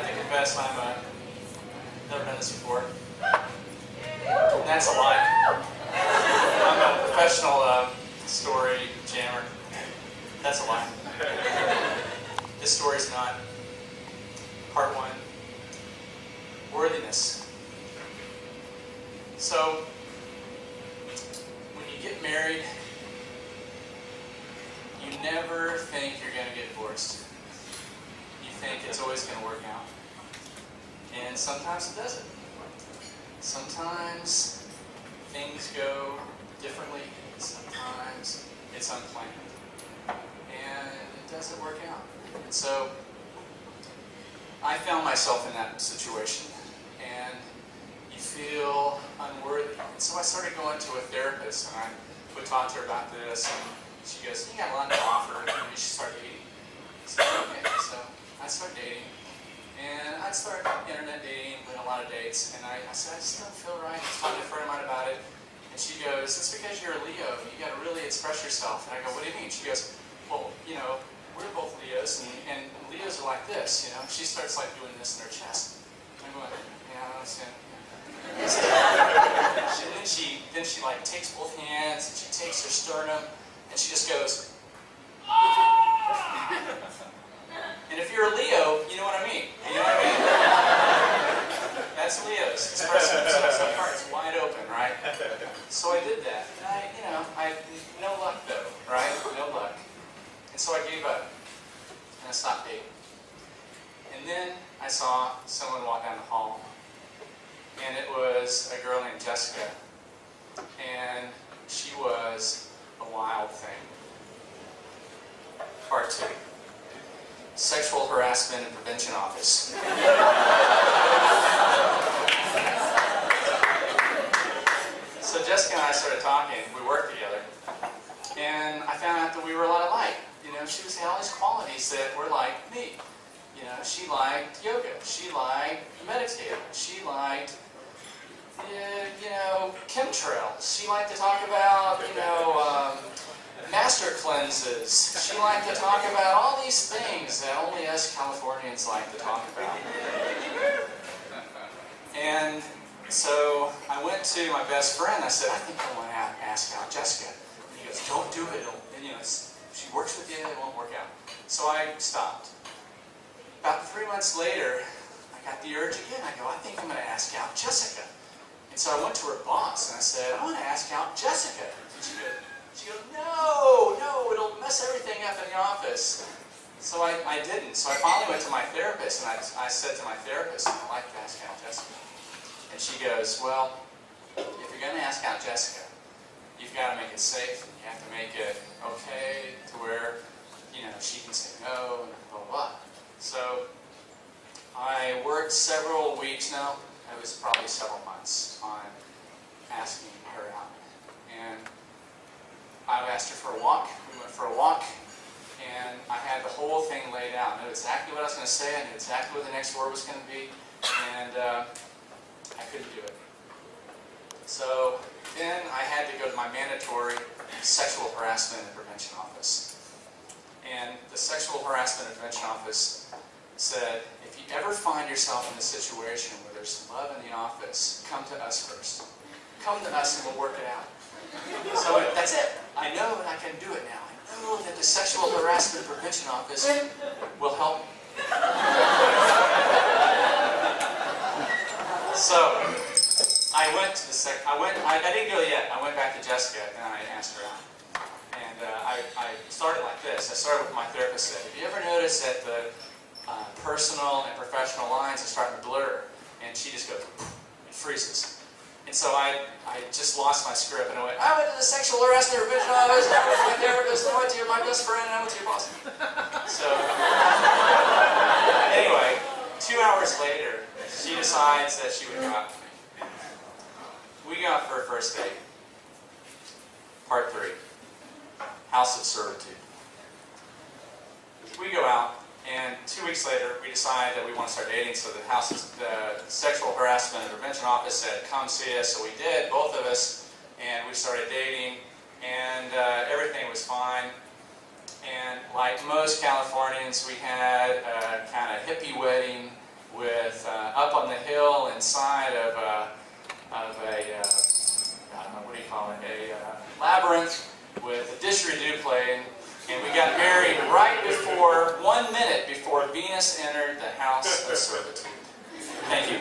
have to confess never done this before. And that's a lie. I'm a professional story jammer. That's a lie. This story's not. Part 1, worthiness. So, when you get married, you never think you're going to get divorced. You think it's always going to work out. And sometimes it doesn't. Sometimes things go differently. Sometimes it's unplanned. And it doesn't work out. And so, I found myself in that situation. And you feel unworthy. And so I started going to a therapist, and I would talk to her about this, and she goes, "You got a lot to offer, maybe you should start dating." So, okay, so I started dating, and I'd start internet dating, went on a lot of dates, and I said, "I just don't feel right." I was talking to a friend of mine about it, and she goes, "It's because you're a Leo, you got to really express yourself." And I go, "What do you mean?" She goes, "Well, you know, we're both Leos, and Leos are like this, you know." She starts like doing this in her chest. I'm going, "Yeah, I understand." Then she like takes both hands, and she takes her sternum, and she just goes, "Ah!" And if you're a Leo, you know what I mean. You know what I mean? That's Leos, expressing themselves. The heart's wide open, right? So I did that. And I no luck though, right? No luck. And so I gave up, and I stopped dating. And then I saw someone walk down the hall, and it was a girl named Jessica, and she was a wild thing. Part 2, Sexual Harassment and Prevention Office. So Jessica and I started talking, we worked together, and I found out that we were a lot alike. You know, she had all these qualities that were like me. You know, she liked yoga, she liked meditating, she liked, chemtrails. She liked to talk about, master cleanses. She liked to talk about all these things that only us Californians like to talk about. And so I went to my best friend. I said, "I think I want to ask out Jessica." And he goes, "Don't do it. She works with you, it won't work out." So I stopped. About 3 months later, I got the urge again. I go, "I think I'm going to ask out Jessica." And so I went to her boss and I said, "I want to ask out Jessica." And she goes, no, it'll mess everything up in the office. So I didn't. So I finally went to my therapist, and I said to my therapist, "I'd like to ask out Jessica." And she goes, "Well, if you're going to ask out Jessica, you've got to make it safe. You have to make it okay to where, she can say no, and blah, blah, blah." So I worked several weeks now. It was probably several months on asking her out. And I asked her for a walk. We went for a walk, and I had the whole thing laid out. I knew exactly what I was going to say. I knew exactly what the next word was going to be, and I couldn't do it. So then I had to go to my mandatory Sexual Harassment and Prevention Office. And the Sexual Harassment and Prevention Office said, "If you ever find yourself in a situation where there's love in the office, come to us first. Come to us and we'll work it out." So that's it. I know that I can do it now. I know that the Sexual Harassment and Prevention Office will help me. So I went to I didn't go yet. I went back to Jessica and I asked her out. And I started like this. I started with my therapist said, "Have you ever noticed that the personal and professional lines are starting to blur?" And she just goes, it freezes. And so I just lost my script and I went to the Sexual Harassment and Prevention Office, I went to my therapist, I went to my best friend, and I went to your boss. So anyway, 2 hours later, she decides that she would go out with me. We go out for a first date. Part 3, House of Servitude. We go out. And 2 weeks later, we decided that we want to start dating, so the Sexual Harassment and Prevention Office said, "Come see us." So we did, both of us, and we started dating, and everything was fine. And like most Californians, we had a kind of hippie wedding with up on the hill inside of a what do you call it, a labyrinth with a didgeridoo playing, and we got married right before, 1 minute before Venus entered the house of servitude. Thank you.